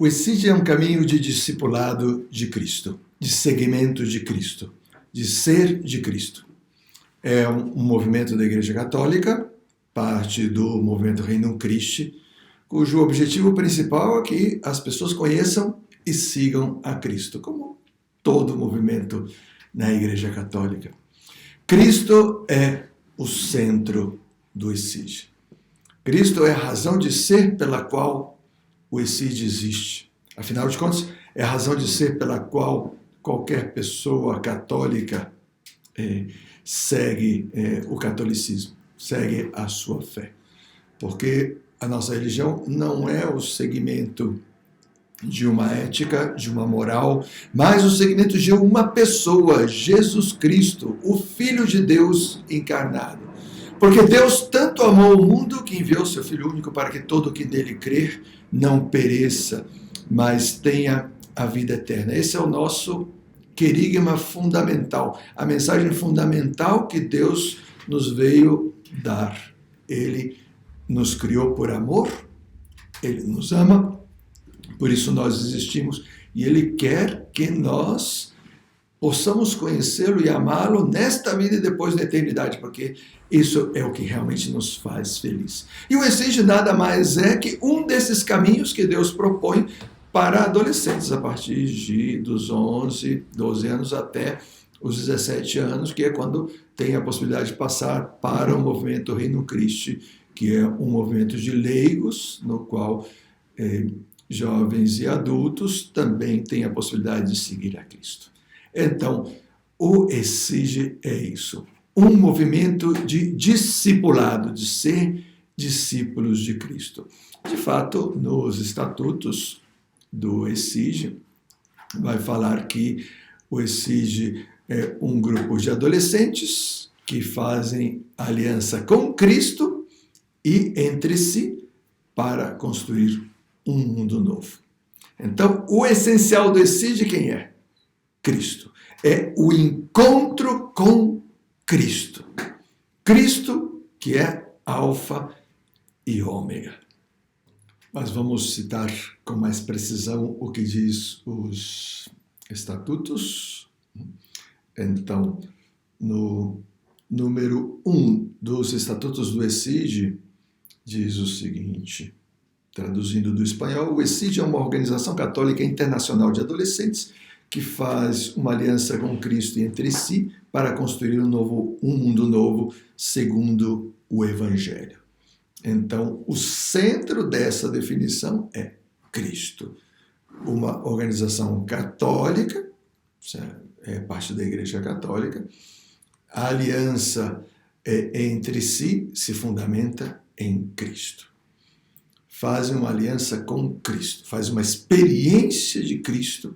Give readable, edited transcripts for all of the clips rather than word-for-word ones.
O ESID é um caminho de discipulado de Cristo, de seguimento de Cristo, de ser de Cristo. É um movimento da Igreja Católica, parte do movimento Reino Christi, cujo objetivo principal é que as pessoas conheçam e sigam a Cristo, como todo movimento na Igreja Católica. Cristo é o centro do ESID. Cristo é a razão de ser pela qual o ESID existe. Afinal de contas, é a razão de ser pela qual qualquer pessoa católica segue o catolicismo, segue a sua fé. Porque a nossa religião não é o segmento de uma ética, de uma moral, mas o segmento de uma pessoa, Jesus Cristo, o Filho de Deus encarnado. Porque Deus tanto amou o mundo que enviou seu Filho único para que todo o que nele crer não pereça, mas tenha a vida eterna. Esse é o nosso querigma fundamental, a mensagem fundamental que Deus nos veio dar. Ele nos criou por amor, Ele nos ama, por isso nós existimos, e Ele quer que nós possamos conhecê-lo e amá-lo nesta vida e depois na eternidade, porque isso é o que realmente nos faz feliz. E o ESID nada mais é que um desses caminhos que Deus propõe para adolescentes a partir dos 11, 12 anos até os 17 anos, que é quando tem a possibilidade de passar para o movimento Reino Christi, que é um movimento de leigos, no qual jovens e adultos também têm a possibilidade de seguir a Cristo. Então, o ESID é isso, um movimento de discipulado, de ser discípulos de Cristo. De fato, nos estatutos do ESID, vai falar que o ESID é um grupo de adolescentes que fazem aliança com Cristo e entre si para construir um mundo novo. Então, o essencial do ESID quem é? Cristo. É o encontro com Cristo. Cristo que é alfa e ômega. Mas vamos citar com mais precisão o que diz os estatutos. Então, no número 1 dos estatutos do ESID, diz o seguinte, traduzindo do espanhol: o ESID é uma organização católica internacional de adolescentes que faz uma aliança com Cristo entre si para construir um mundo novo segundo o Evangelho. Então, o centro dessa definição é Cristo. Uma organização católica, é parte da Igreja Católica, a aliança entre si se fundamenta em Cristo. Fazem uma aliança com Cristo, faz uma experiência de Cristo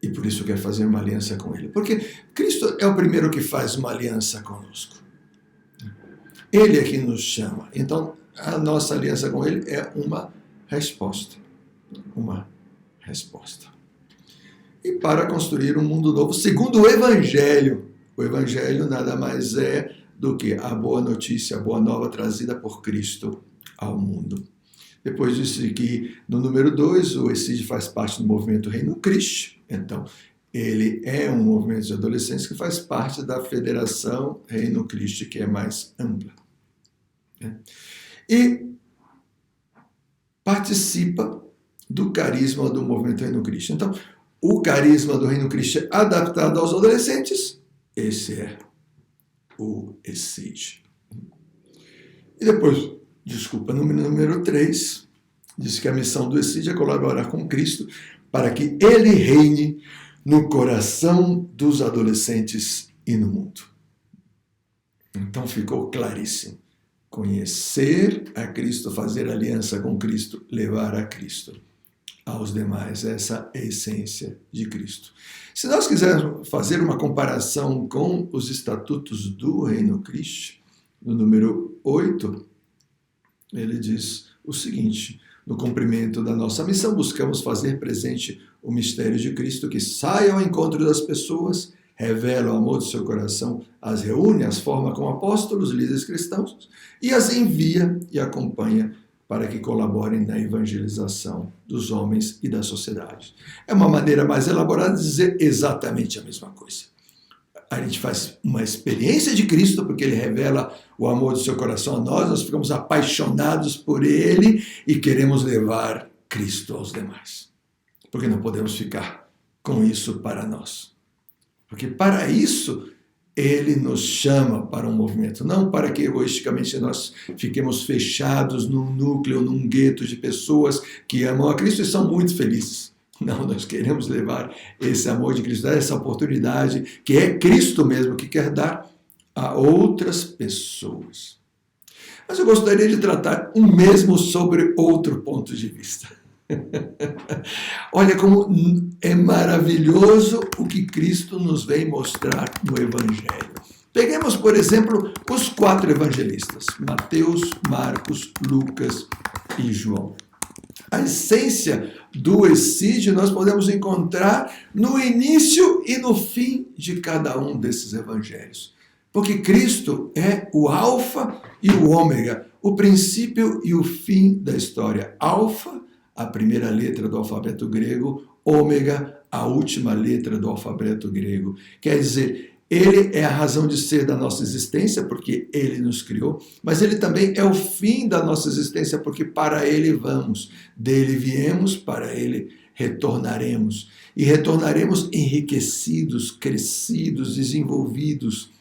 e por isso quer fazer uma aliança com Ele. Porque Cristo é o primeiro que faz uma aliança conosco. Ele é quem nos chama. Então, a nossa aliança com Ele é uma resposta. Uma resposta. E para construir um mundo novo, segundo o Evangelho. O Evangelho nada mais é do que a boa notícia, a boa nova trazida por Cristo ao mundo. Depois disse que no número 2, o ESID faz parte do movimento Reino Christi. Então, ele é um movimento de adolescentes que faz parte da Federação Reino Christi, que é mais ampla. E participa do carisma do movimento Reino Christi. Então, o carisma do Reino Christi adaptado aos adolescentes, esse é o ESID. E depois, no número 3, diz que a missão do ESID é colaborar com Cristo para que Ele reine no coração dos adolescentes e no mundo. Então ficou claríssimo. Conhecer a Cristo, fazer aliança com Cristo, levar a Cristo aos demais. Essa é a essência de Cristo. Se nós quisermos fazer uma comparação com os estatutos do Reino Christi, no número 8, ele diz o seguinte: no cumprimento da nossa missão, buscamos fazer presente o mistério de Cristo que sai ao encontro das pessoas, revela o amor do seu coração, as reúne, as forma como apóstolos, líderes cristãos e as envia e acompanha para que colaborem na evangelização dos homens e da sociedade. É uma maneira mais elaborada de dizer exatamente a mesma coisa. A gente faz uma experiência de Cristo, porque ele revela o amor do seu coração a nós ficamos apaixonados por ele e queremos levar Cristo aos demais. Porque não podemos ficar com isso para nós. Porque para isso ele nos chama para um movimento, não para que egoisticamente nós fiquemos fechados num núcleo, num gueto de pessoas que amam a Cristo e são muito felizes. Não, nós queremos levar esse amor de Cristo, essa oportunidade que é Cristo mesmo que quer dar a outras pessoas. Mas eu gostaria de tratar o mesmo sobre outro ponto de vista. Olha como é maravilhoso o que Cristo nos vem mostrar no Evangelho. Peguemos, por exemplo, os 4 evangelistas, Mateus, Marcos, Lucas e João. A essência do Essídio nós podemos encontrar no início e no fim de cada um desses evangelhos. Porque Cristo é o alfa e o ômega, o princípio e o fim da história. Alfa, a primeira letra do alfabeto grego, ômega, a última letra do alfabeto grego. Quer dizer, ele é a razão de ser da nossa existência, porque ele nos criou, mas ele também é o fim da nossa existência, porque para ele vamos. Dele viemos, para ele retornaremos. E retornaremos enriquecidos, crescidos, desenvolvidos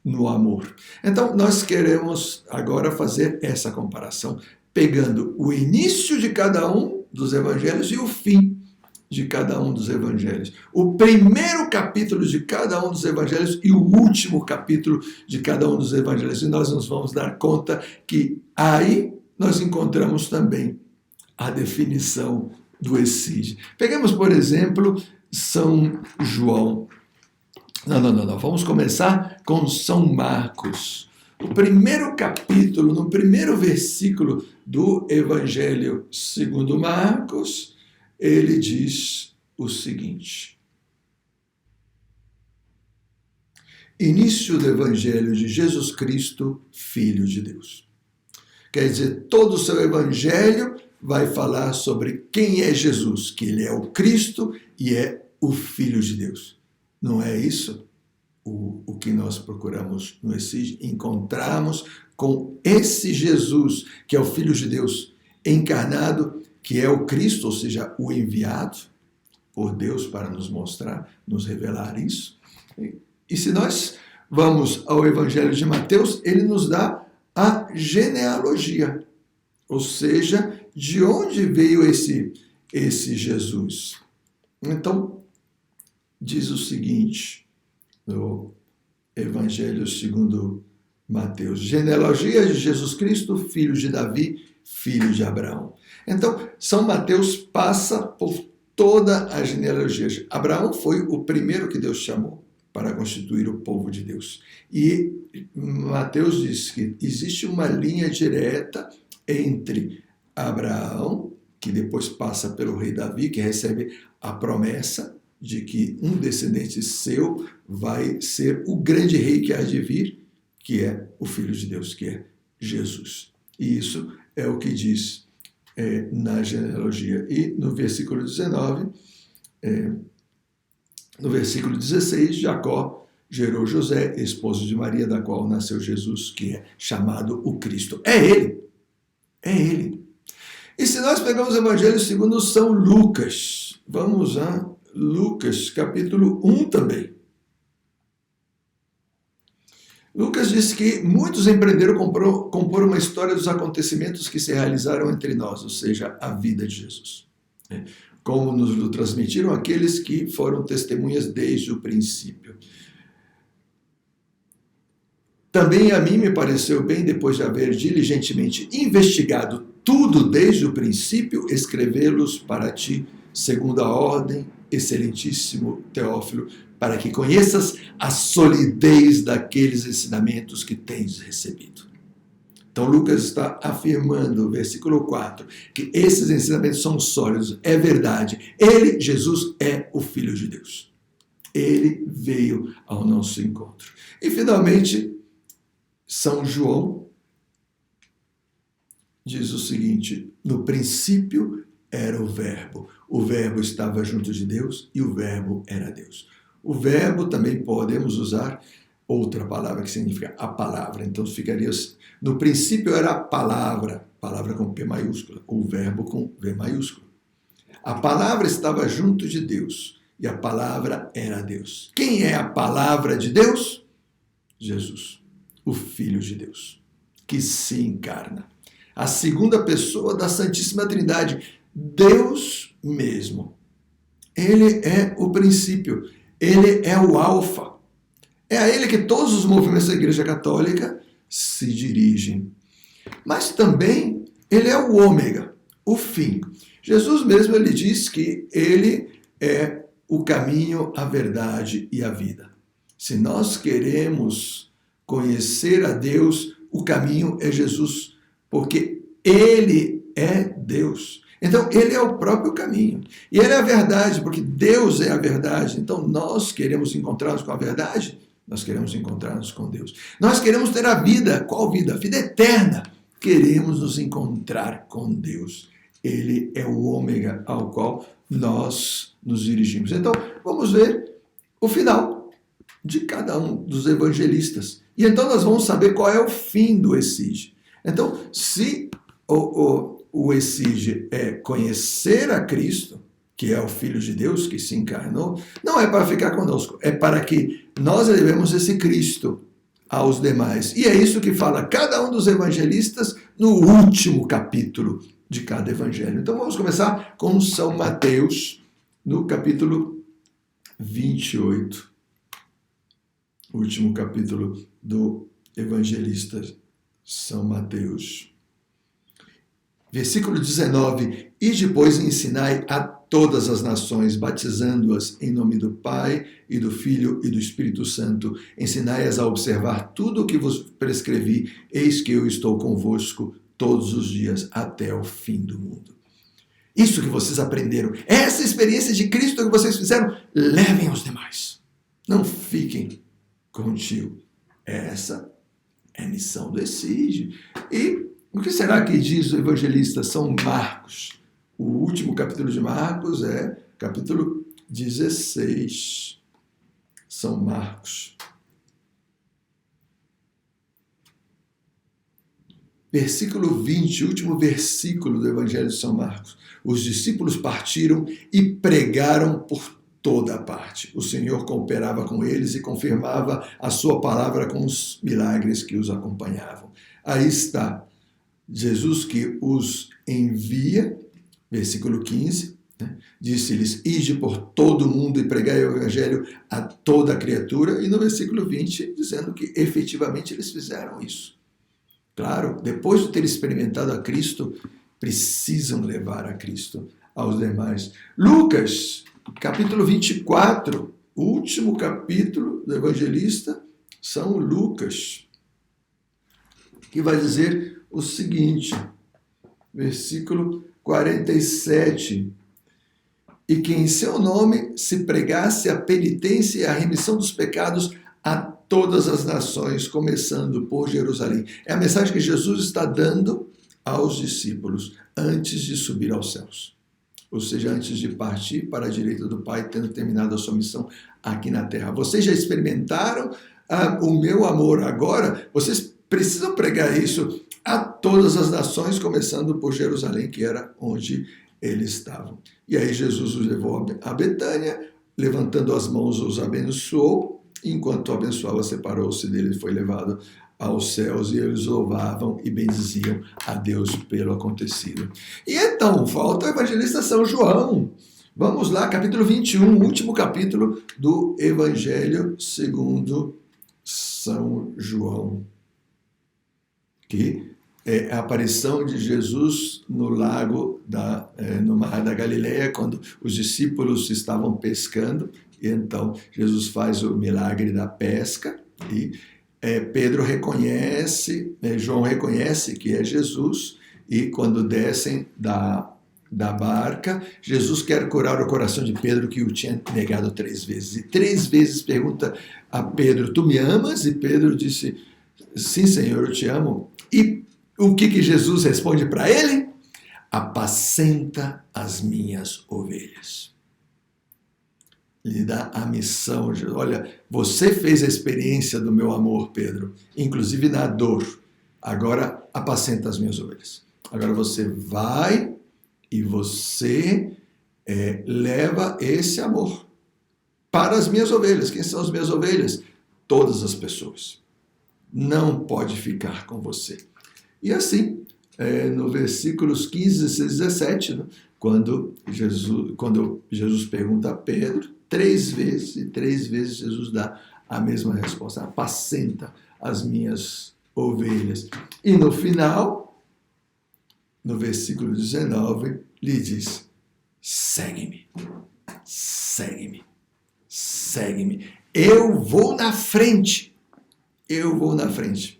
no amor. Então, nós queremos agora fazer essa comparação, pegando o início de cada um dos evangelhos e o fim de cada um dos evangelhos. O primeiro capítulo de cada um dos evangelhos e o último capítulo de cada um dos evangelhos. E nós nos vamos dar conta que aí nós encontramos também a definição do Essídio. Peguemos, por exemplo, São João. Não. Vamos começar com São Marcos. O primeiro capítulo, no primeiro versículo do Evangelho segundo Marcos, ele diz o seguinte: início do Evangelho de Jesus Cristo, Filho de Deus. Quer dizer, todo o seu Evangelho vai falar sobre quem é Jesus, que ele é o Cristo e é o Filho de Deus. Não é isso o que nós procuramos no Essídio? Encontrarmos com esse Jesus, que é o Filho de Deus encarnado, que é o Cristo, ou seja, o enviado por Deus para nos mostrar, nos revelar isso. E se nós vamos ao Evangelho de Mateus, ele nos dá a genealogia, ou seja, de onde veio esse Jesus. Então, diz o seguinte, no Evangelho segundo Mateus: genealogia de Jesus Cristo, filho de Davi, filho de Abraão. Então, São Mateus passa por toda a genealogia. Abraão foi o primeiro que Deus chamou para constituir o povo de Deus. E Mateus diz que existe uma linha direta entre Abraão, que depois passa pelo rei Davi, que recebe a promessa de que um descendente seu vai ser o grande rei que há de vir, que é o Filho de Deus, que é Jesus. E isso é o que diz na genealogia. E no versículo 19, no versículo 16, Jacó gerou José, esposo de Maria, da qual nasceu Jesus, que é chamado o Cristo. É ele. É ele. E se nós pegamos o Evangelho segundo São Lucas, vamos a Lucas, capítulo 1 também. Lucas diz que muitos empreenderam compor uma história dos acontecimentos que se realizaram entre nós, ou seja, a vida de Jesus. Como nos transmitiram aqueles que foram testemunhas desde o princípio. Também a mim me pareceu bem, depois de haver diligentemente investigado tudo desde o princípio, escrevê-los para ti, segundo a ordem, excelentíssimo Teófilo, para que conheças a solidez daqueles ensinamentos que tens recebido. Então Lucas está afirmando, versículo 4, que esses ensinamentos são sólidos, é verdade. Ele, Jesus, é o Filho de Deus. Ele veio ao nosso encontro. E finalmente, São João diz o seguinte: no princípio era o Verbo estava junto de Deus e o Verbo era Deus. O Verbo também podemos usar outra palavra que significa a palavra. Então ficaria assim: no princípio era a palavra com P maiúscula, o Verbo com V maiúsculo. A palavra estava junto de Deus e a palavra era Deus. Quem é a palavra de Deus? Jesus, o Filho de Deus, que se encarna. A segunda pessoa da Santíssima Trindade, Deus mesmo. Ele é o princípio, ele é o alfa. É a ele que todos os movimentos da Igreja Católica se dirigem. Mas também ele é o ômega, o fim. Jesus mesmo ele diz que ele é o caminho, a verdade e a vida. Se nós queremos conhecer a Deus, o caminho é Jesus, porque ele é Deus. Então, ele é o próprio caminho. E ele é a verdade, porque Deus é a verdade. Então, nós queremos encontrar-nos com a verdade? Nós queremos encontrar-nos com Deus. Nós queremos ter a vida. Qual vida? A vida eterna. Queremos nos encontrar com Deus. Ele é o ômega ao qual nós nos dirigimos. Então, vamos ver o final de cada um dos evangelistas. E então nós vamos saber qual é o fim do Essige. Então, se o Essige é conhecer a Cristo, que é o Filho de Deus que se encarnou, não é para ficar conosco, é para que nós levemos esse Cristo aos demais. E é isso que fala cada um dos evangelistas no último capítulo de cada evangelho. Então vamos começar com São Mateus, no capítulo 28. O último capítulo do evangelista São Mateus. Versículo 19. E depois ensinai a todas as nações, batizando-as em nome do Pai e do Filho e do Espírito Santo. Ensinai-as a observar tudo o que vos prescrevi. Eis que eu estou convosco todos os dias até o fim do mundo. Isso que vocês aprenderam, essa experiência de Cristo que vocês fizeram, levem aos demais. Não fiquem contigo. Essa é a missão do Essige. E o que será que diz o evangelista São Marcos? O último capítulo de Marcos é capítulo 16. São Marcos. Versículo 20, último versículo do Evangelho de São Marcos. Os discípulos partiram e pregaram por toda a parte. O Senhor cooperava com eles e confirmava a sua palavra com os milagres que os acompanhavam. Aí está Jesus que os envia, versículo 15, né? Disse-lhes: ide por todo o mundo e pregai o evangelho a toda criatura. E no versículo 20, dizendo que efetivamente eles fizeram isso. Claro, depois de ter experimentado a Cristo, precisam levar a Cristo aos demais. Lucas, capítulo 24, o último capítulo do evangelista, São Lucas, que vai dizer o seguinte, versículo 47, e que em seu nome se pregasse a penitência e a remissão dos pecados a todas as nações, começando por Jerusalém. É a mensagem que Jesus está dando aos discípulos antes de subir aos céus. Ou seja, antes de partir para a direita do Pai, tendo terminado a sua missão aqui na terra. Vocês já experimentaram o meu amor agora? Vocês precisam pregar isso a todas as nações, começando por Jerusalém, que era onde eles estavam. E aí Jesus os levou a Betânia, levantando as mãos, os abençoou. Enquanto abençoava, separou-se dele e foi levado aos céus, e eles louvavam e bendiziam a Deus pelo acontecido. E então, falta o evangelista São João. Vamos lá, capítulo 21, último capítulo do Evangelho segundo São João, que é a aparição de Jesus no lago, no mar da Galileia, quando os discípulos estavam pescando. E então Jesus faz o milagre da pesca e Pedro reconhece, João reconhece que é Jesus, e quando descem da barca, Jesus quer curar o coração de Pedro, que o tinha negado 3 vezes. E 3 vezes pergunta a Pedro: tu me amas? E Pedro disse: sim, Senhor, eu te amo. E O que Jesus responde para ele? Apacenta as minhas ovelhas. Lhe dá a missão de, olha, você fez a experiência do meu amor, Pedro, inclusive na dor. Agora apacenta as minhas ovelhas. Agora você vai e você leva esse amor para as minhas ovelhas. Quem são as minhas ovelhas? Todas as pessoas. Não pode ficar com você. E assim, no versículos 15, 16 e 17, né, quando Jesus pergunta a Pedro, 3 vezes, e 3 vezes Jesus dá a mesma resposta: apacenta as minhas ovelhas. E no final, no versículo 19, lhe diz: segue-me, segue-me, segue-me. Eu vou na frente. Eu vou na frente.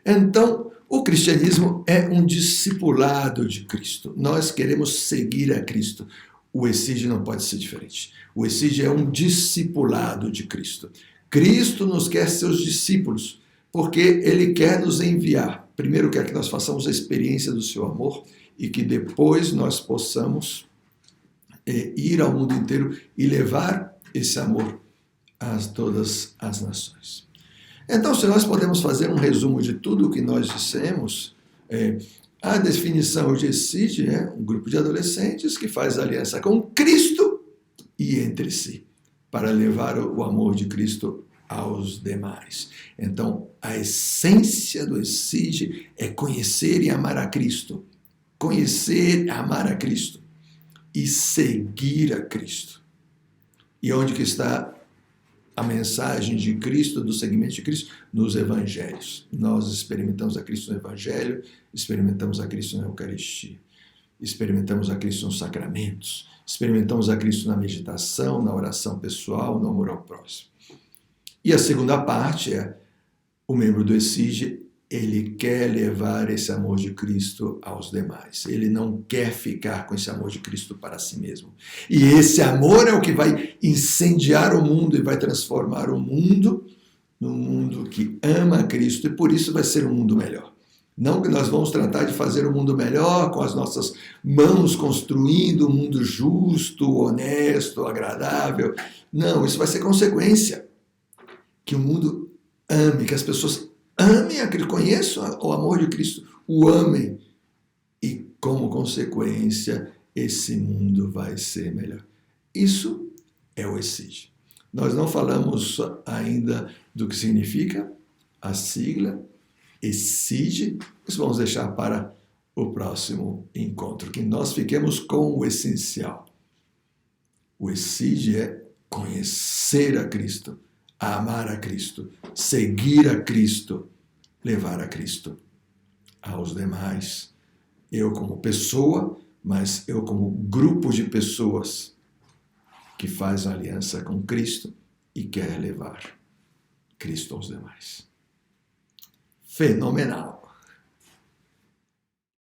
Então, o cristianismo é um discipulado de Cristo. Nós queremos seguir a Cristo. O ESIG não pode ser diferente. O ESIG é um discipulado de Cristo. Cristo nos quer seus discípulos, porque Ele quer nos enviar. Primeiro quer que nós façamos a experiência do seu amor e que depois nós possamos ir ao mundo inteiro e levar esse amor a todas as nações. Então, se nós podemos fazer um resumo de tudo o que nós dissemos, a definição de ESIG é um grupo de adolescentes que faz aliança com Cristo e entre si, para levar o amor de Cristo aos demais. Então, a essência do ESIG é conhecer e amar a Cristo. Conhecer, amar a Cristo e seguir a Cristo. E onde que está a mensagem de Cristo, do segmento de Cristo? Nos evangelhos. Nós experimentamos a Cristo no evangelho, experimentamos a Cristo na Eucaristia, experimentamos a Cristo nos sacramentos, experimentamos a Cristo na meditação, na oração pessoal, no amor ao próximo. E a segunda parte é o membro do ESIG, ele quer levar esse amor de Cristo aos demais. Ele não quer ficar com esse amor de Cristo para si mesmo. E esse amor é o que vai incendiar o mundo e vai transformar o mundo num mundo que ama a Cristo, e por isso vai ser um mundo melhor. Não que nós vamos tratar de fazer um mundo melhor com as nossas mãos, construindo um mundo justo, honesto, agradável. Não, isso vai ser consequência. Que o mundo ame, que as pessoas amem a Cristo, conheçam o amor de Cristo, o amem. E, como consequência, esse mundo vai ser melhor. Isso é o ESIG. Nós não falamos ainda do que significa a sigla ESIG, isso vamos deixar para o próximo encontro, que nós fiquemos com o essencial. O ESIG é conhecer a Cristo, amar a Cristo, seguir a Cristo, levar a Cristo aos demais. Eu como pessoa, mas eu como grupo de pessoas que faz aliança com Cristo e quer levar Cristo aos demais. Fenomenal!